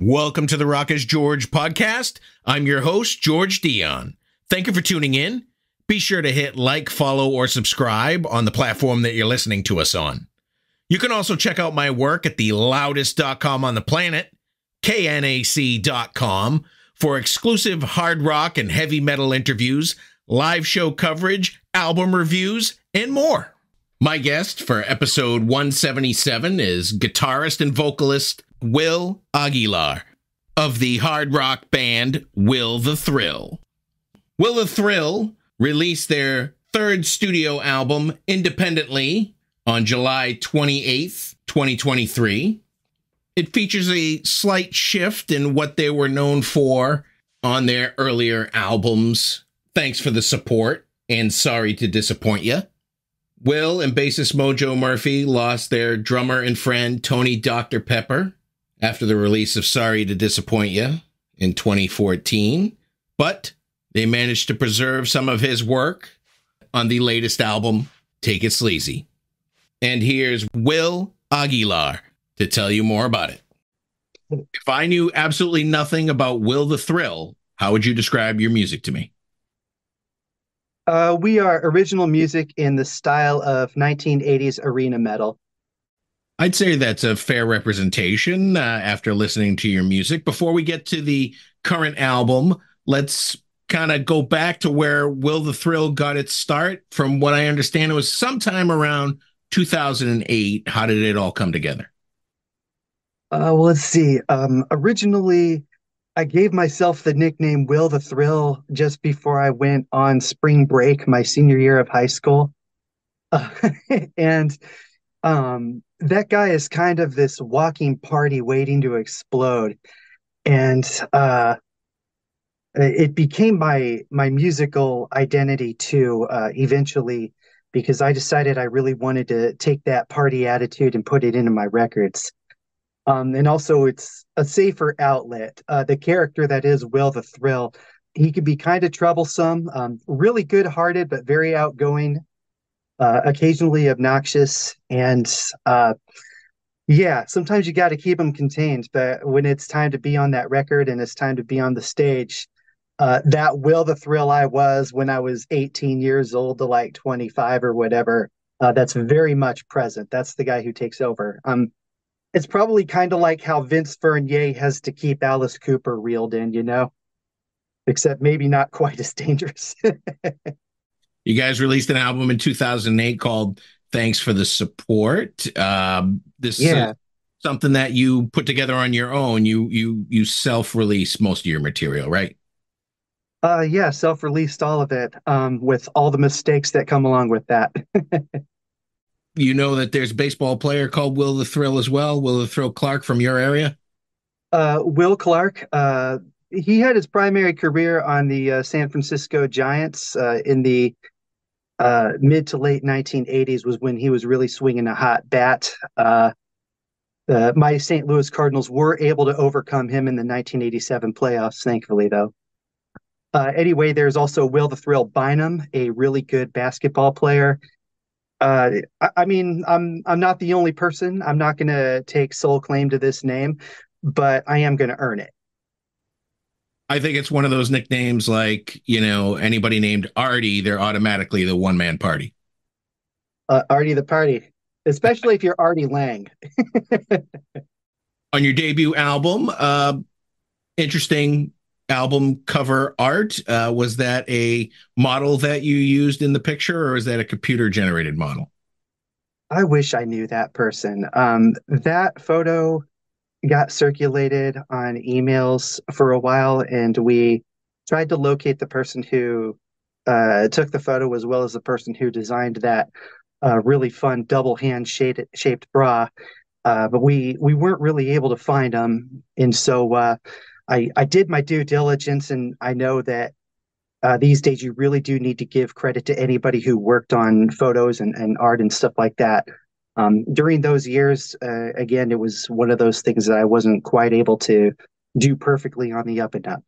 Welcome to the Rock is George podcast. I'm your host, George Dionne. Thank you for tuning in. Be sure to hit like, follow, or subscribe on the platform that you're listening to us on. You can also check out my work at the loudest.com on the planet, knac.com, for exclusive hard rock and heavy metal interviews, live show coverage, album reviews, and more. My guest for episode 177 is guitarist and vocalist Joel Aguilar of the hard rock band Will the Thrill. Will the Thrill released their third studio album independently on July 28th, 2023. It features a slight shift in what they were known for on their earlier albums. Thanks for the support and sorry to disappoint you. Will and bassist Mojo Murphy lost their drummer and friend Tony Dr. Pepper after the release of Sorry to Disappoint You in 2014, but they managed to preserve some of his work on the latest album, Take It Sleazy. And here's Will Aguilar to tell you more about it. If I knew absolutely nothing about Will the Thrill, how would you describe your music to me? We are original music in the style of 1980s arena metal. I'd say that's a fair representation after listening to your music. Before we get to the current album, let's kind of go back to where Will the Thrill got its start. From what I understand, it was sometime around 2008. How did it all come together? Well, let's see. Originally, I gave myself the nickname Will the Thrill just before I went on spring break, my senior year of high school. And that guy is kind of this walking party waiting to explode. And it became my musical identity too, eventually, because I decided I really wanted to take that party attitude and put it into my records. And also it's a safer outlet. The character that is Will the Thrill, he could be kind of troublesome, really good-hearted, but very outgoing, occasionally obnoxious. And yeah, sometimes you got to keep him contained. But when it's time to be on that record and it's time to be on the stage, that Will the Thrill I was when I was 18 years old to like 25 or whatever, that's very much present. That's the guy who takes over. It's probably kind of like how Vince Fournier has to keep Alice Cooper reeled in, except maybe not quite as dangerous. You guys released an album in 2008 called Thanks for the Support. This is something that you put together on your own. You self-release most of your material, right? Yeah, self-released all of it, with all the mistakes that come along with that. You know that there's a baseball player called Will the Thrill as well, Will the Thrill Clark from your area? Will Clark, he had his primary career on the San Francisco Giants in the mid to late 1980s was when he was really swinging a hot bat. My St. Louis Cardinals were able to overcome him in the 1987 playoffs, thankfully, though. Anyway, there's also Will the Thrill Bynum, a really good basketball player. I mean, I'm not the only person. I'm not going to take sole claim to this name, but I am going to earn it. I think it's one of those nicknames like, anybody named Artie, they're automatically the one-man party. Artie the Party, especially if you're Artie Lang. On your debut album, interesting album cover art. Was that a model that you used in the picture, or is that a computer-generated model? I wish I knew that person. That photo got circulated on emails for a while, and we tried to locate the person who took the photo as well as the person who designed that really fun double hand shaped bra. But we weren't really able to find them. And so I did my due diligence, and I know that these days you really do need to give credit to anybody who worked on photos and art and stuff like that. During those years, again, it was one of those things that I wasn't quite able to do perfectly on the up and up.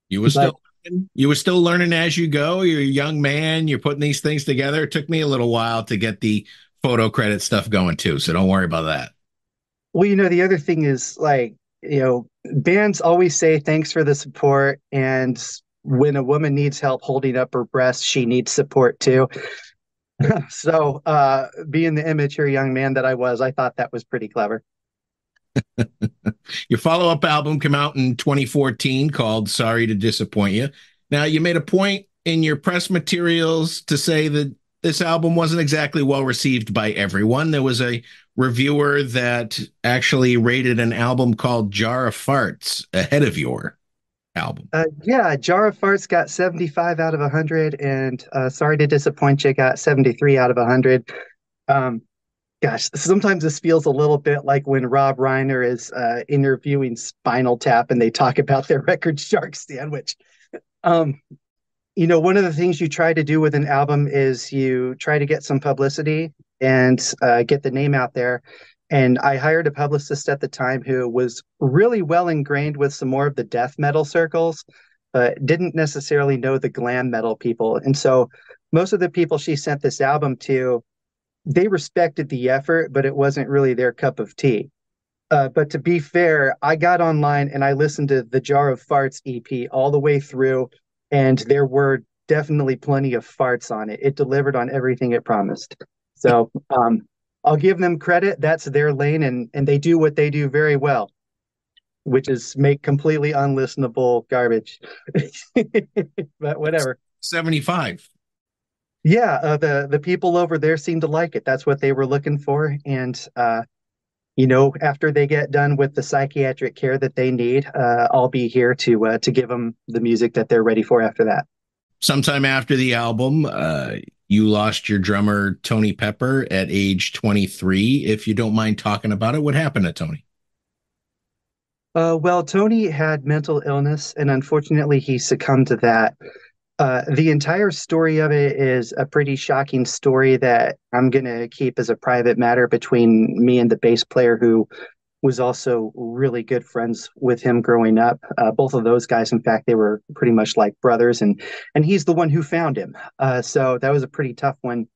You were still learning as you go. You're a young man. You're putting these things together. It took me a little while to get the photo credit stuff going too, so don't worry about that. Well, the other thing is, like, bands always say thanks for the support, and when a woman needs help holding up her breast, she needs support too. So, being the immature young man that I was, I thought that was pretty clever. Your follow-up album came out in 2014 called Sorry to Disappoint You. Now, you made a point in your press materials to say that this album wasn't exactly well received by everyone. There was a reviewer that actually rated an album called Jar of Farts ahead of your album. Yeah, Jar of Farts got 75 out of 100, and Sorry to Disappoint You got 73 out of 100. Um, Gosh, sometimes this feels a little bit like when Rob Reiner is interviewing Spinal Tap and they talk about their record Shark Sandwich. Um, one of the things you try to do with an album is you try to get some publicity and get the name out there. And I hired a publicist at the time who was really well ingrained with some more of the death metal circles, but didn't necessarily know the glam metal people. And so most of the people she sent this album to, they respected the effort, but it wasn't really their cup of tea. But to be fair, I got online and I listened to the Jar of Farts EP all the way through, and there were definitely plenty of farts on it. It delivered on everything it promised. So I'll give them credit. That's their lane, and they do what they do very well, which is make completely unlistenable garbage. But whatever. 75. Yeah, the people over there seem to like it. That's what they were looking for, and after they get done with the psychiatric care that they need, I'll be here to give them the music that they're ready for after that. Sometime after the album, you lost your drummer, Tony Pepper, at age 23. If you don't mind talking about it, what happened to Tony? Well, Tony had mental illness, and unfortunately, he succumbed to that. The entire story of it is a pretty shocking story that I'm going to keep as a private matter between me and the bass player who was also really good friends with him growing up. Both of those guys, in fact, they were pretty much like brothers, and he's the one who found him. So that was a pretty tough one.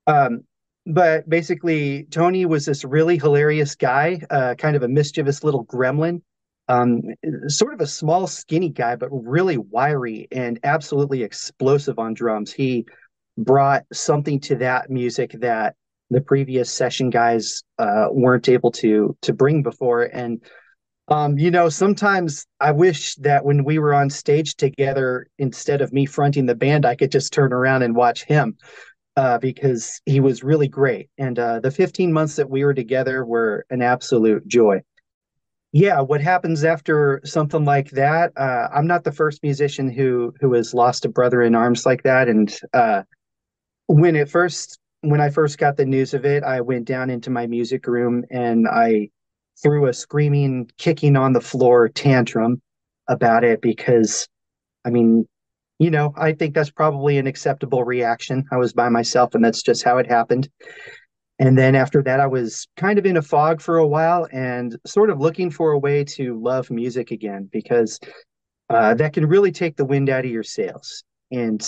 Um, but basically, Tony was this really hilarious guy, kind of a mischievous little gremlin, um, sort of a small, skinny guy, but really wiry and absolutely explosive on drums. He brought something to that music that the previous session guys weren't able to bring before. And sometimes I wish that when we were on stage together, instead of me fronting the band, I could just turn around and watch him because he was really great. And the 15 months that we were together were an absolute joy. Yeah, what happens after something like that? I'm not the first musician who has lost a brother in arms like that. And when I first got the news of it, I went down into my music room and I threw a screaming, kicking on the floor tantrum about it because, I mean, I think that's probably an acceptable reaction. I was by myself and that's just how it happened. And then after that, I was kind of in a fog for a while and sort of looking for a way to love music again because that can really take the wind out of your sails. And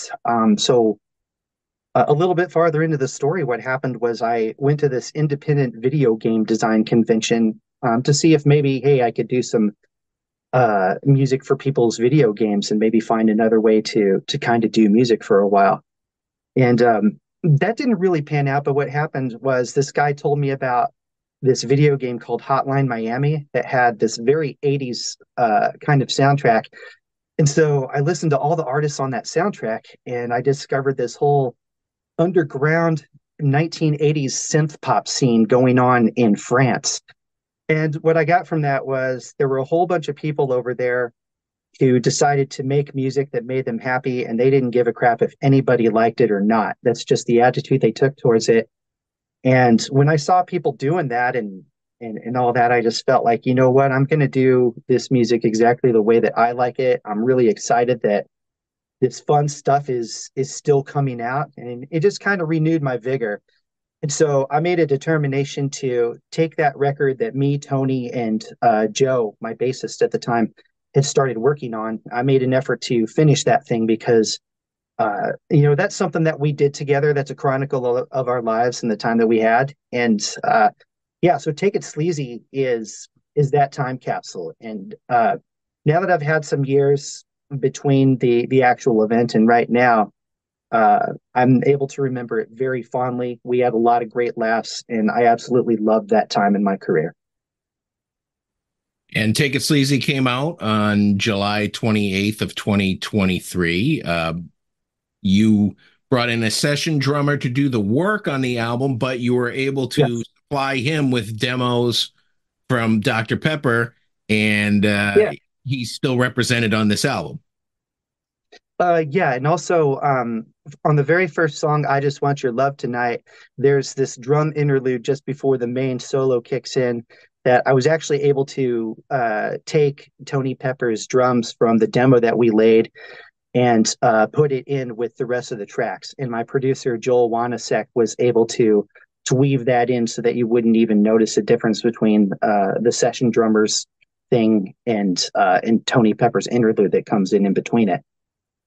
so a little bit farther into the story, what happened was I went to this independent video game design convention to see if maybe, hey, I could do some music for people's video games and maybe find another way to kind of do music for a while. And that didn't really pan out. But what happened was this guy told me about this video game called Hotline Miami that had this very 80s kind of soundtrack. And so I listened to all the artists on that soundtrack and I discovered this whole underground 1980s synth pop scene going on in France. And what I got from that was there were a whole bunch of people over there who decided to make music that made them happy, and they didn't give a crap if anybody liked it or not. That's just the attitude they took towards it. And when I saw people doing that and all that, I just felt like, you know what, I'm going to do this music exactly the way that I like it. I'm really excited that this fun stuff is still coming out, and it just kind of renewed my vigor. And so I made a determination to take that record that me, Tony, and Joe, my bassist at the time, had started working on. I made an effort to finish that thing because, that's something that we did together. That's a chronicle of our lives and the time that we had. And yeah, so Take It Sleazy is is that time capsule. And now that I've had some years between the actual event and right now, I'm able to remember it very fondly. We had a lot of great laughs, and I absolutely loved that time in my career. And Take It Sleazy came out on July 28th of 2023. You brought in a session drummer to do the work on the album, but you were able to Yes. supply him with demos from Dr. Pepper, and Yeah. he's still represented on this album. Yeah, and also on the very first song, "I Just Want Your Love Tonight," there's this drum interlude just before the main solo kicks in that I was actually able to take Tony Pepper's drums from the demo that we laid and put it in with the rest of the tracks. And my producer, Joel Wanasek, was able to weave that in so that you wouldn't even notice a difference between the session drummers thing and Tony Pepper's interlude that comes in between it.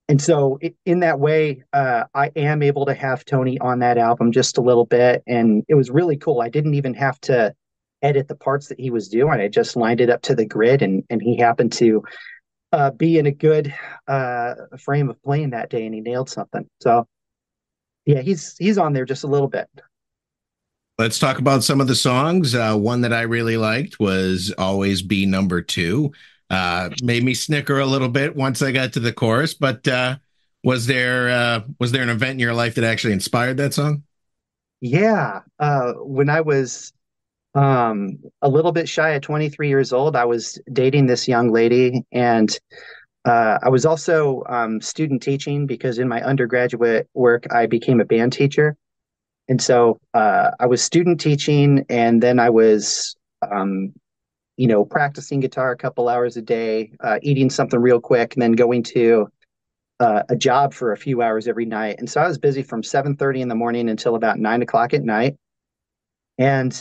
And so in that way, I am able to have Tony on that album just a little bit. And it was really cool. I didn't even have to edit the parts that he was doing. I just lined it up to the grid, and he happened to be in a good frame of playing that day, and he nailed something. So yeah, he's on there just a little bit. Let's talk about some of the songs. One that I really liked was Always Be Number Two. Made me snicker a little bit once I got to the chorus, but was there an event in your life that actually inspired that song? Yeah, when I was a little bit shy of 23 years old, I was dating this young lady, and I was also student teaching because in my undergraduate work, I became a band teacher. And so I was student teaching, and then I was, practicing guitar a couple hours a day, eating something real quick, and then going to a job for a few hours every night. And so I was busy from 7:30 in the morning until about 9 o'clock at night. And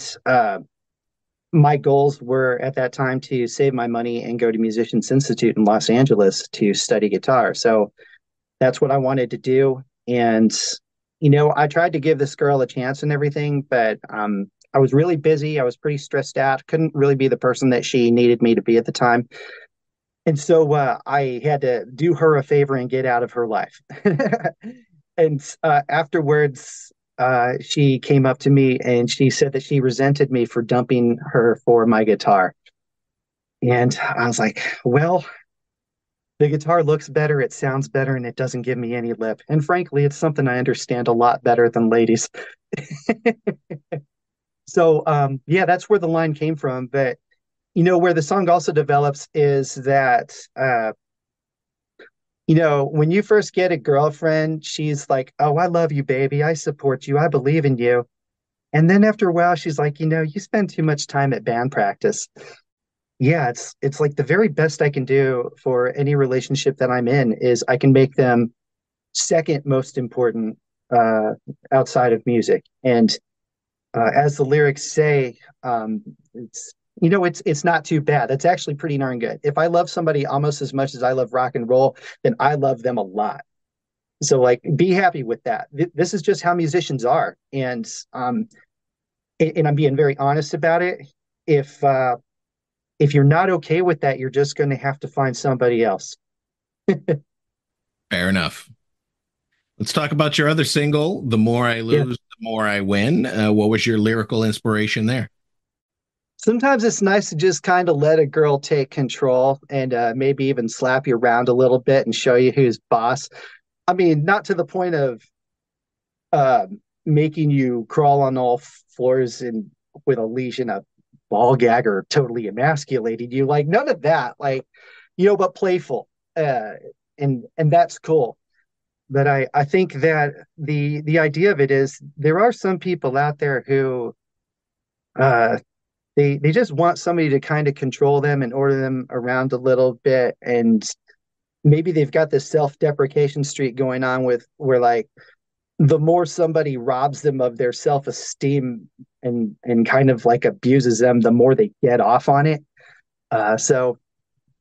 my goals were at that time to save my money and go to Musicians Institute in Los Angeles to study guitar. So that's what I wanted to do. And, I tried to give this girl a chance and everything, but I was really busy. I was pretty stressed out. Couldn't really be the person that she needed me to be at the time. And so I had to do her a favor and get out of her life. And afterwards, she came up to me and she said that she resented me for dumping her for my guitar. And I was like, well, the guitar looks better, it sounds better, and it doesn't give me any lip. And frankly, it's something I understand a lot better than ladies. So, yeah, that's where the line came from. But, where the song also develops is that, when you first get a girlfriend, she's like, "Oh, I love you, baby. I support you. I believe in you." And then after a while, she's like, "You spend too much time at band practice." Yeah, it's like the very best I can do for any relationship that I'm in is I can make them second most important uh, outside of music. And as the lyrics say, it's not too bad. That's actually pretty darn good. If I love somebody almost as much as I love rock and roll, then I love them a lot. So like, be happy with that. This is just how musicians are, and I'm being very honest about it. If if you're not okay with that, you're just going to have to find somebody else. Fair enough. Let's talk about your other single, The More I Yeah. Lose, The More I Win. What was your lyrical inspiration there? Sometimes it's nice to just kind of let a girl take control and maybe even slap you around a little bit and show you who's boss. I mean, not to the point of uh, making you crawl on all floors and with a leash and a ball gag or totally emasculating you. Like none of that. Like, but playful. Uh, and that's cool. But I think that the idea of it is there are some people out there who uh, they just want somebody to kind of control them and order them around a little bit, and maybe they've got this self-deprecation streak going on with where like the more somebody robs them of their self-esteem and kind of like abuses them, the more they get off on it. So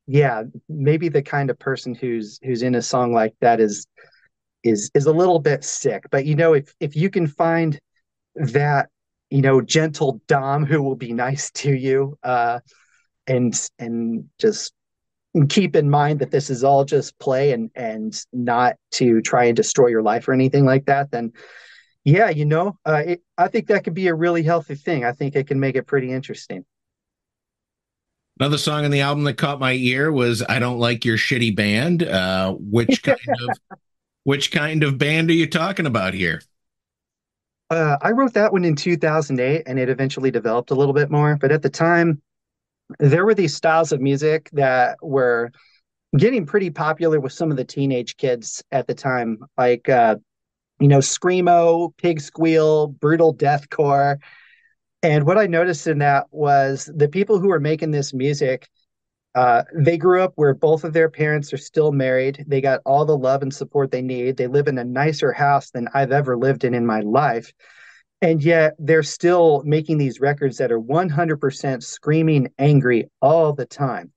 yeah, maybe the kind of person who's in a song like that is a little bit sick. But if you can find that gentle dom who will be nice to you, and just keep in mind that this is all just play and not to try and destroy your life or anything like that, then yeah, I think that could be a really healthy thing. I think it can make it pretty interesting. Another song on the album that caught my ear was "I Don't Like Your Shitty Band." Which kind of band are you talking about here? I wrote that one in 2008, and it eventually developed a little bit more. But at the time, there were these styles of music that were getting pretty popular with some of the teenage kids at the time, like screamo, pig squeal, brutal deathcore. And what I noticed in that was the people who were making this music, they grew up where both of their parents are still married. They got all the love and support they need. They live in a nicer house than I've ever lived in my life. And yet they're still making these records that are 100% screaming angry all the time.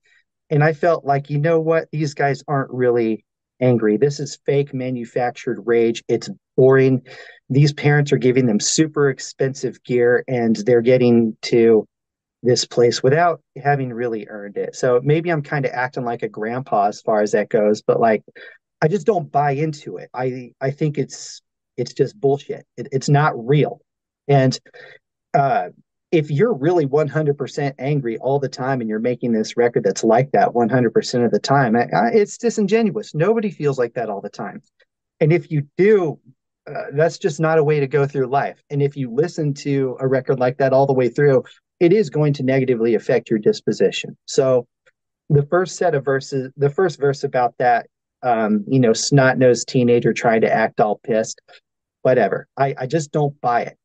And I felt like, you know what? These guys aren't really angry. This is fake manufactured rage. It's boring. These parents are giving them super expensive gear and they're getting to this place without having really earned it. So maybe I'm kind of acting like a grandpa as far as that goes, but like I just don't buy into it. I think it's just bullshit. It's not real. And uh, if you're really 100% angry all the time and you're making this record that's like that 100% of the time, it's disingenuous. Nobody feels like that all the time. And if you do, that's just not a way to go through life. And if you listen to a record like that all the way through, it is going to negatively affect your disposition. So the first set of verses, the first verse about that, snot-nosed teenager trying to act all pissed, whatever. I just don't buy it.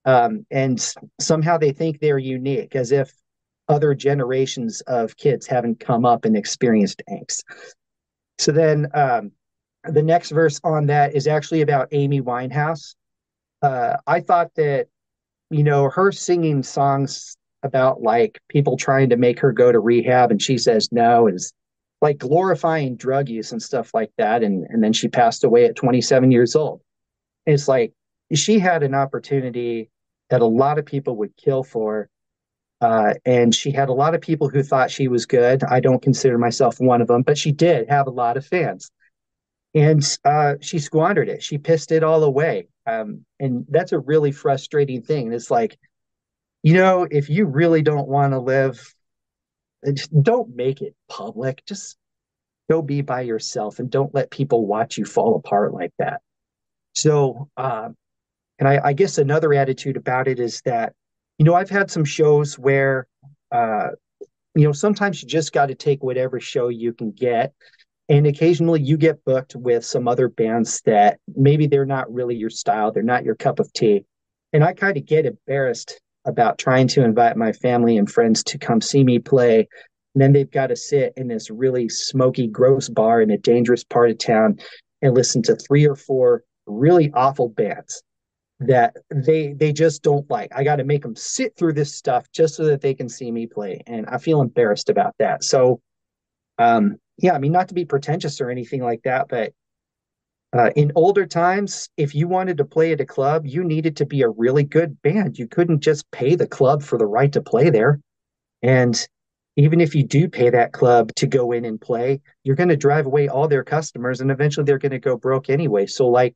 And somehow they think they're unique, as if other generations of kids haven't come up and experienced angst. So then the next verse on that is actually about Amy Winehouse. I thought that, her singing songs about like people trying to make her go to rehab and she says no is like glorifying drug use and stuff like that. And then she passed away at 27 years old. And it's like she had an opportunity that a lot of people would kill for. And she had a lot of people who thought she was good. I don't consider myself one of them, but she did have a lot of fans. And she squandered it. She pissed it all away. And that's a really frustrating thing. It's like, if you really don't want to live, just don't make it public. Just go be by yourself and don't let people watch you fall apart like that. So, and I guess another attitude about it is that, I've had some shows where, uh, sometimes you just got to take whatever show you can get. And occasionally you get booked with some other bands that maybe they're not really your style, they're not your cup of tea. And I kind of get embarrassed about trying to invite my family and friends to come see me play. And then they've got to sit in this really smoky, gross bar in a dangerous part of town and listen to three or four really awful bands that they just don't like. I got to make them sit through this stuff just so that they can see me play. And I feel embarrassed about that. So yeah, I mean, not to be pretentious or anything like that, but in older times, if you wanted to play at a club, you needed to be a really good band. You couldn't just pay the club for the right to play there. And even if you do pay that club to go in and play, you're going to drive away all their customers and eventually they're going to go broke anyway. So, like,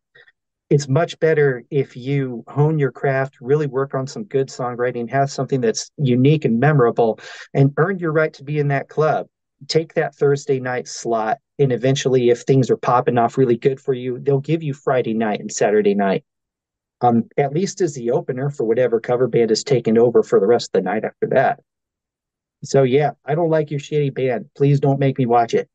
it's much better if you hone your craft, really work on some good songwriting, have something that's unique and memorable, and earn your right to be in that club. Take that Thursday night slot, and eventually, if things are popping off really good for you, they'll give you Friday night and Saturday night, at least as the opener for whatever cover band is taken over for the rest of the night after that. So yeah, I don't like your shitty band. Please don't make me watch it.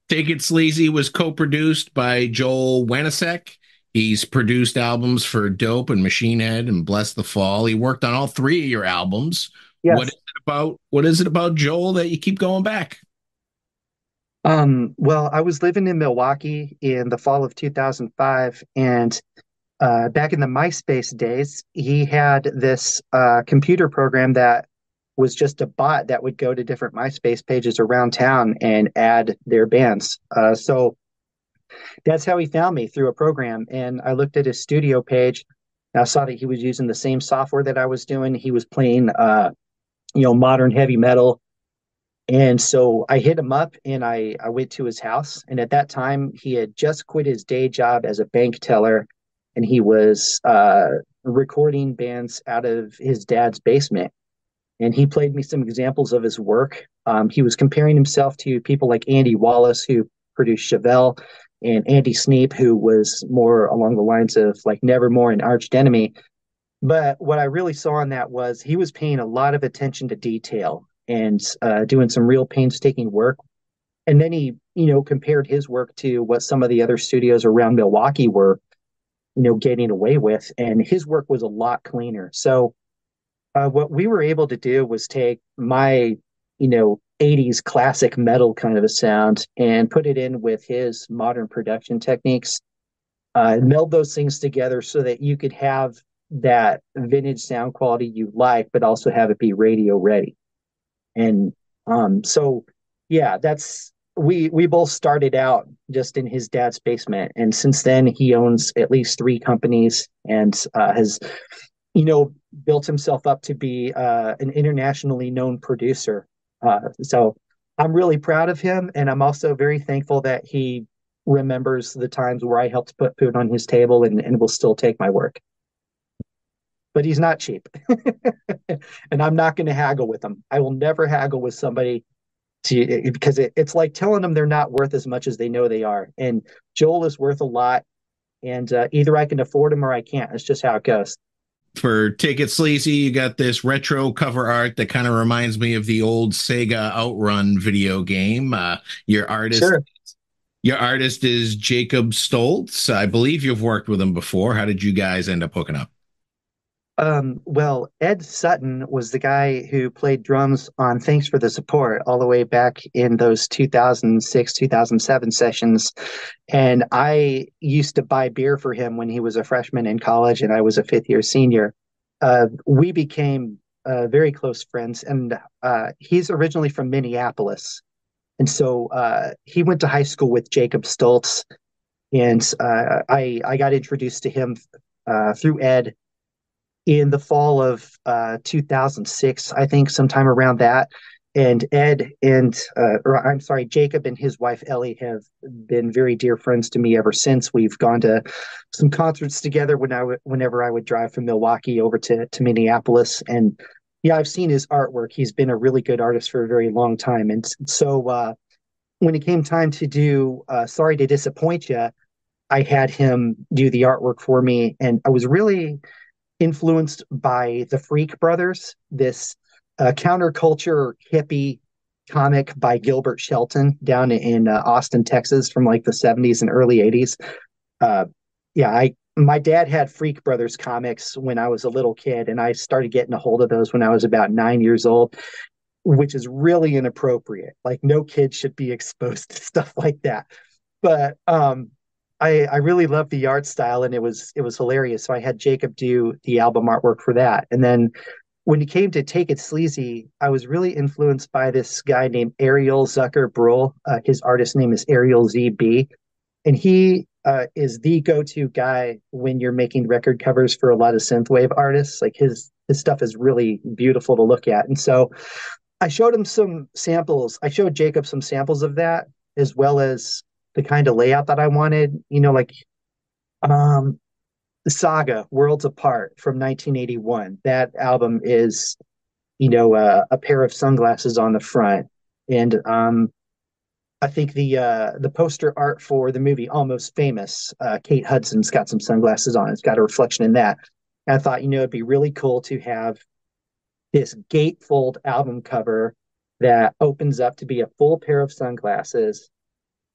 Take It Sleazy was co-produced by Joel Wanasek. He's produced albums for Dope and Machine Head and Bless the Fall. He worked on all three of your albums. Yes. What is it about Joel that you keep going back? Well, I was living in Milwaukee in the fall of 2005, and back in the MySpace days, he had this computer program that was just a bot that would go to different MySpace pages around town and add their bands. So that's how he found me, through a program. And I looked at his studio page. And I saw that he was using the same software that I was doing. He was playing modern heavy metal. And so I hit him up and I went to his house. And at that time, he had just quit his day job as a bank teller and he was recording bands out of his dad's basement. And he played me some examples of his work. He was comparing himself to people like Andy Wallace, who produced Chevelle, and Andy Sneap, who was more along the lines of like Nevermore and Arch Enemy. But what I really saw in that was he was paying a lot of attention to detail and doing some real painstaking work. And then he, compared his work to what some of the other studios around Milwaukee were, getting away with. And his work was a lot cleaner. So what we were able to do was take my, 80s classic metal kind of a sound and put it in with his modern production techniques, meld those things together so that you could have that vintage sound quality you like, but also have it be radio ready. And so, yeah, that's we both started out just in his dad's basement, and since then he owns at least three companies and has built himself up to be an internationally known producer. So I'm really proud of him, and I'm also very thankful that he remembers the times where I helped put food on his table and will still take my work. But he's not cheap. And I'm not going to haggle with him. I will never haggle with somebody because it's like telling them they're not worth as much as they know they are. And Joel is worth a lot. And either I can afford him or I can't. It's just how it goes. For Take It Sleazy, you got this retro cover art that kind of reminds me of the old Sega Outrun video game. Your artist, Sure. your artist is Jacob Stoltz. I believe you've worked with him before. How did you guys end up hooking up? Well, Ed Sutton was the guy who played drums on Thanks for the Support all the way back in those 2006, 2007 sessions. And I used to buy beer for him when he was a freshman in college and I was a fifth year senior. We became very close friends, and he's originally from Minneapolis. And so he went to high school with Jacob Stoltz, and I got introduced to him through Ed in the fall of 2006, I think, sometime around that. And Ed and, or I'm sorry, Jacob and his wife Ellie have been very dear friends to me ever since. We've gone to some concerts together whenever I would drive from Milwaukee over to Minneapolis. And yeah, I've seen his artwork. He's been a really good artist for a very long time. And so when it came time to do Sorry to Disappoint You, I had him do the artwork for me. And I was really influenced by the Freak Brothers, this counterculture hippie comic by Gilbert Shelton down in Austin, Texas, from like the 70s and early 80s. Uh, yeah, I my dad had Freak Brothers comics when I was a little kid, and I started getting a hold of those when I was about 9 years old, which is really inappropriate. Like, no kid should be exposed to stuff like that. But I really loved the art style, and it was hilarious. So I had Jacob do the album artwork for that. And then when it came to Take It Sleazy, I was really influenced by this guy named Ariel Zucker Bruhl. His artist name is Ariel ZB, and he is the go-to guy when you're making record covers for a lot of synthwave artists. Like his stuff is really beautiful to look at. And so I showed him some samples. I showed Jacob some samples of that, as well as the kind of layout that I wanted. Like um, the Saga Worlds Apart from 1981. That album is, a pair of sunglasses on the front, and I think the poster art for the movie Almost Famous, Kate Hudson's got some sunglasses on. It's got a reflection in that. And I thought, it'd be really cool to have this gatefold album cover that opens up to be a full pair of sunglasses,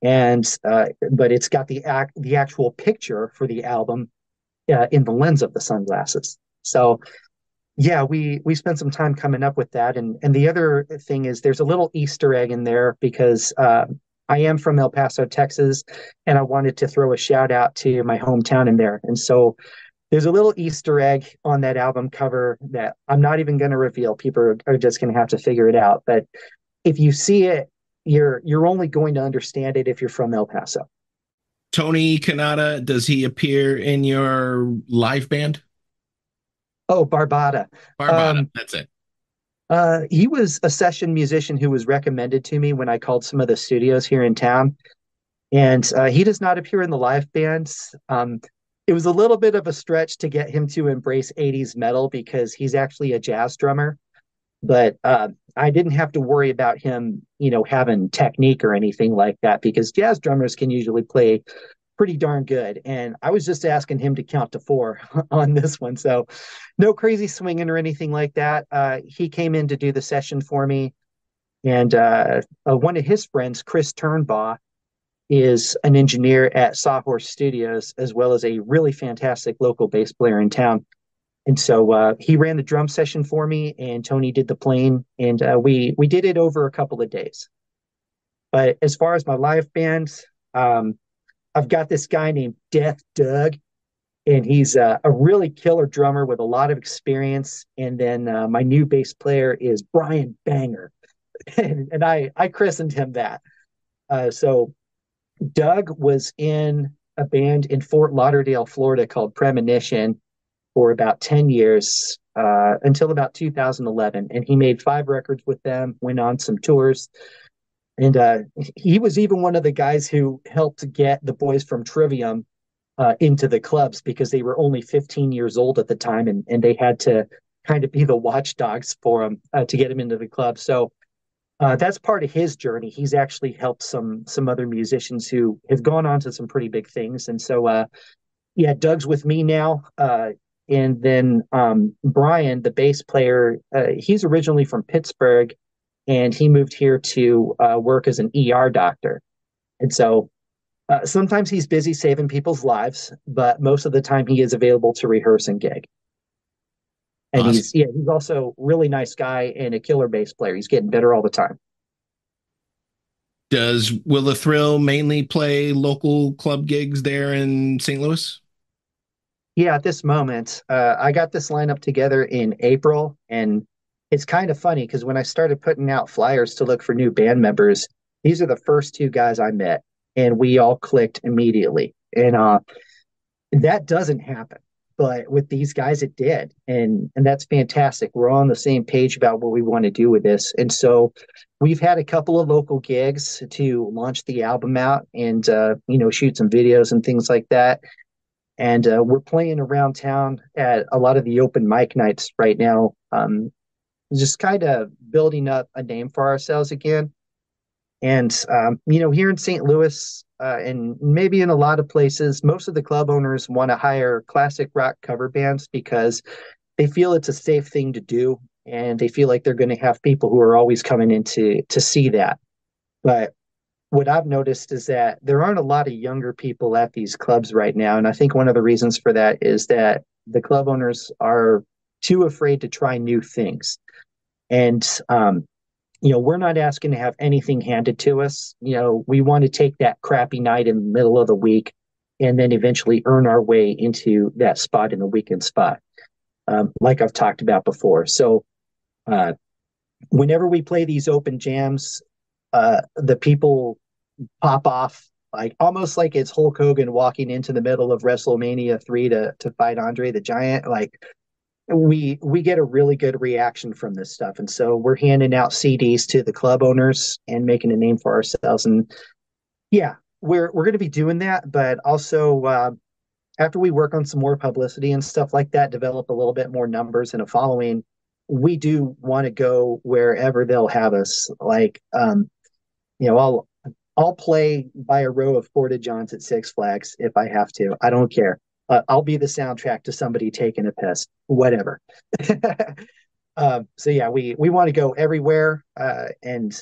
and but it's got the actual picture for the album in the lens of the sunglasses. So yeah, we spent some time coming up with that, and the other thing is there's a little Easter egg in there because I am from El Paso, Texas, and I wanted to throw a shout out to my hometown in there, and so there's a little Easter egg on that album cover that I'm not even going to reveal. People are just going to have to figure it out. But if you see it, you're only going to understand it if you're from El Paso. Tony Kanata, does he appear in your live band? Oh, Barbada. Barbada, Um, that's it. He was a session musician who was recommended to me when I called some of the studios here in town, and he does not appear in the live bands. It was a little bit of a stretch to get him to embrace 80s metal because he's actually a jazz drummer, but I didn't have to worry about him, having technique or anything like that because jazz drummers can usually play pretty darn good. And I was just asking him to count to four on this one. So no crazy swinging or anything like that. He came in to do the session for me. And one of his friends, Chris Turnbaugh, is an engineer at Sawhorse Studios, as well as a really fantastic local bass player in town. And so he ran the drum session for me, and Tony did the playing, and we did it over a couple of days. But as far as my live bands, I've got this guy named Death Doug, and he's a really killer drummer with a lot of experience. And then my new bass player is Brian Banger, and I christened him that. So Doug was in a band in Fort Lauderdale, Florida called Premonition for about 10 years until about 2011. And he made 5 records with them, went on some tours. And he was even one of the guys who helped get the boys from Trivium into the clubs because they were only 15 years old at the time, and they had to kind of be the watchdogs for him to get him into the club. So that's part of his journey. He's actually helped some other musicians who have gone on to some pretty big things. And so yeah, Doug's with me now. And then Brian, the bass player, he's originally from Pittsburgh, and he moved here to work as an ER doctor. And so sometimes he's busy saving people's lives, but most of the time he is available to rehearse and gig. And Awesome. he's also a really nice guy and a killer bass player. He's getting better all the time. Does Will the Thrill mainly play local club gigs there in St. Louis? Yeah, at this moment, I got this lineup together in April, and it's kind of funny because when I started putting out flyers to look for new band members, these are the first two guys I met, and we all clicked immediately. And that doesn't happen, but with these guys, it did, and that's fantastic. We're all on the same page about what we want to do with this, and so we've had a couple of local gigs to launch the album out, and shoot some videos and things like that. And we're playing around town at a lot of the open mic nights right now, just kind of building up a name for ourselves again. And, here in St. Louis and maybe in a lot of places, most of the club owners want to hire classic rock cover bands because they feel it's a safe thing to do. And they feel like they're going to have people who are always coming in to see that. But what I've noticed is that there aren't a lot of younger people at these clubs right now. And I think one of the reasons for that is that the club owners are too afraid to try new things. And, we're not asking to have anything handed to us. We want to take that crappy night in the middle of the week and then eventually earn our way into that spot in the weekend spot, like I've talked about before. So, whenever we play these open jams, the people pop off like almost like it's Hulk Hogan walking into the middle of WrestleMania 3 to fight Andre the Giant. Like we get a really good reaction from this stuff. And so we're handing out CDs to the club owners and making a name for ourselves. And yeah, we're going to be doing that, but also after we work on some more publicity and stuff like that, develop a little bit more numbers and a following, we do want to go wherever they'll have us. Like I'll play by a row of Porta Johns at Six Flags if I have to. I don't care. I'll be the soundtrack to somebody taking a piss, whatever. So yeah, we want to go everywhere, and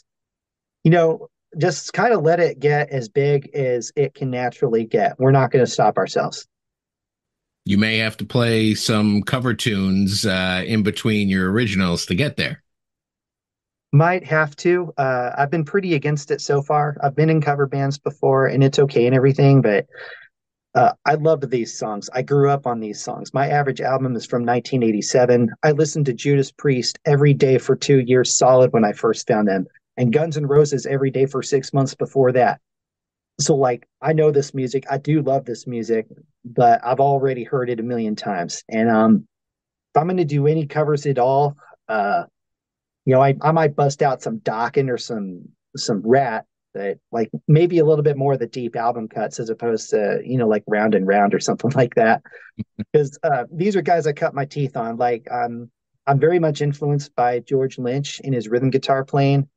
just kind of let it get as big as it can naturally get. We're not going to stop ourselves. You may have to play some cover tunes in between your originals to get there. Might have to. I've been pretty against it so far. I've been in cover bands before, and it's okay and everything, but I loved these songs. I grew up on these songs. My average album is from 1987. I listened to Judas Priest every day for 2 years solid when I first found them, and Guns N' Roses every day for 6 months before that. So, like, I know this music. I do love this music, but I've already heard it a million times. And if I'm going to do any covers at all, I might bust out some Dokken or some Rat, that like maybe a little bit more of the deep album cuts as opposed to, like Round and Round or something like that. Because these are guys I cut my teeth on. Like I'm very much influenced by George Lynch in his rhythm guitar playing.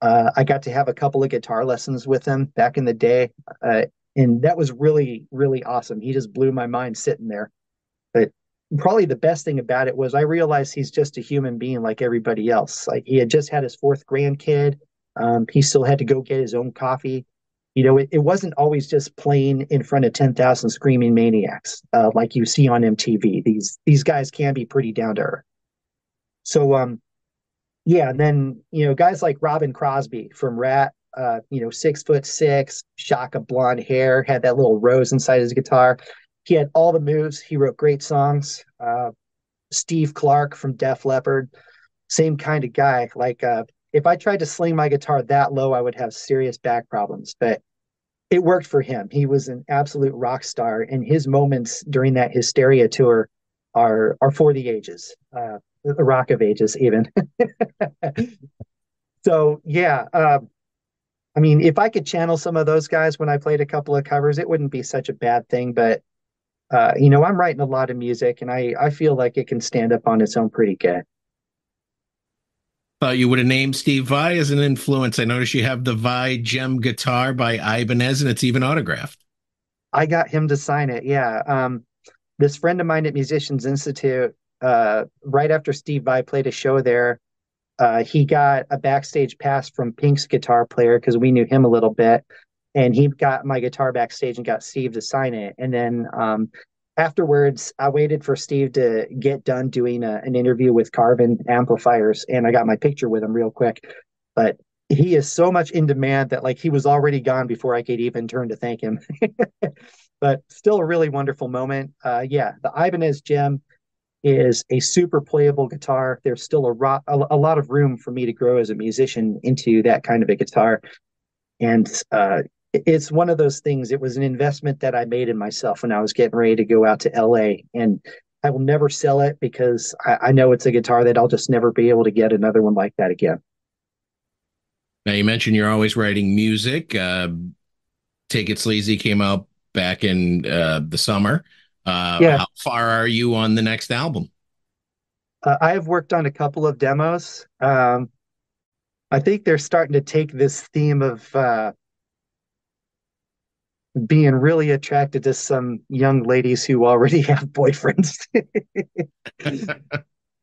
I got to have a couple of guitar lessons with him back in the day, and that was really, really awesome. He just blew my mind sitting there. But probably the best thing about it was I realized he's just a human being like everybody else. Like he had just had his fourth grandkid. He still had to go get his own coffee. It wasn't always just playing in front of 10,000 screaming maniacs like you see on MTV. These guys can be pretty down to earth. So yeah, and then guys like Robin Crosby from Rat, 6'6", shock of blonde hair, had that little rose inside his guitar. He had all the moves. He wrote great songs. Steve Clark from Def Leppard, same kind of guy. Like if I tried to sling my guitar that low, I would have serious back problems. But it worked for him. He was an absolute rock star, and his moments during that Hysteria tour are for the ages, the rock of ages, even. So yeah, I mean, if I could channel some of those guys when I played a couple of covers, it wouldn't be such a bad thing. But I'm writing a lot of music, and I feel like it can stand up on its own pretty good. Thought you would have named Steve Vai as an influence. I noticed you have the Vai Gem guitar by Ibanez, and it's even autographed. I got him to sign it. Yeah. This friend of mine at Musicians Institute, right after Steve Vai played a show there, he got a backstage pass from Pink's guitar player because we knew him a little bit, and he got my guitar backstage and got Steve to sign it. And then afterwards, I waited for Steve to get done doing an interview with Carbon Amplifiers, and I got my picture with him real quick. But he is so much in demand that like he was already gone before I could even turn to thank him. But still a really wonderful moment. Yeah, the Ibanez Gem is a super playable guitar. There's still a lot of room for me to grow as a musician into that kind of a guitar. And it's one of those things. It was an investment that I made in myself when I was getting ready to go out to LA. And I will never sell it because I know it's a guitar that I'll just never be able to get another one like that again. Now, you mentioned you're always writing music. Take It Sleazy came out back in the summer. Yeah, How far are you on the next album? I have worked on a couple of demos. I think they're starting to take this theme of being really attracted to some young ladies who already have boyfriends.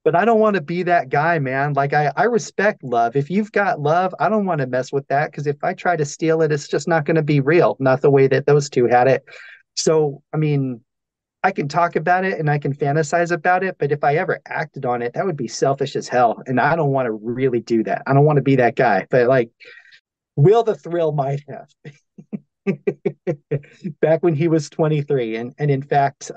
But I don't want to be that guy, man. Like I respect love. If you've got love, I don't want to mess with that because if I try to steal it, it's just not going to be real, not the way that those two had it. So, I mean, I can talk about it and I can fantasize about it, but if I ever acted on it, that would be selfish as hell. And I don't want to really do that. I don't want to be that guy. But like, Will the Thrill might have back when he was 23. And in fact,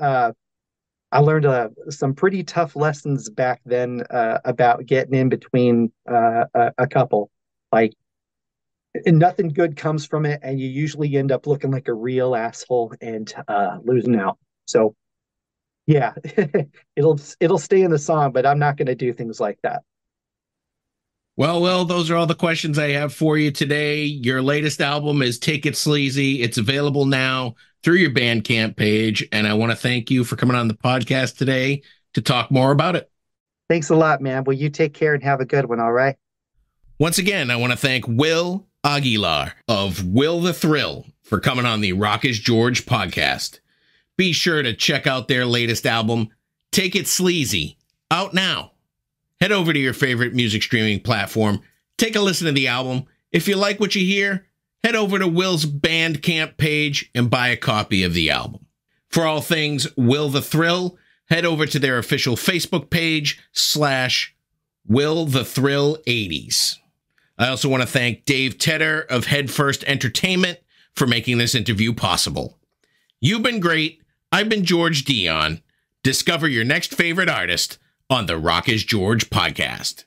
I learned some pretty tough lessons back then about getting in between a couple. Like, and nothing good comes from it, and you usually end up looking like a real asshole and losing out. So, yeah, it'll stay in the song, but I'm not going to do things like that. Well, those are all the questions I have for you today. Your latest album is Take It Sleazy. It's available now through your Bandcamp page, and I want to thank you for coming on the podcast today to talk more about it. Thanks a lot, man. Well, you take care and have a good one, all right? Once again, I want to thank Will Aguilar of Will the Thrill for coming on the Rock is George podcast. Be sure to check out their latest album, Take It Sleazy, out now. Head over to your favorite music streaming platform, take a listen to the album. If you like what you hear, head over to Will's Bandcamp page and buy a copy of the album. For all things Will the Thrill, head over to their official Facebook page /Will the Thrill 80s. I also want to thank Dave Tedder of Headfirst Entertainment for making this interview possible. You've been great. I've been George Dionne. Discover your next favorite artist on the Rock is George podcast.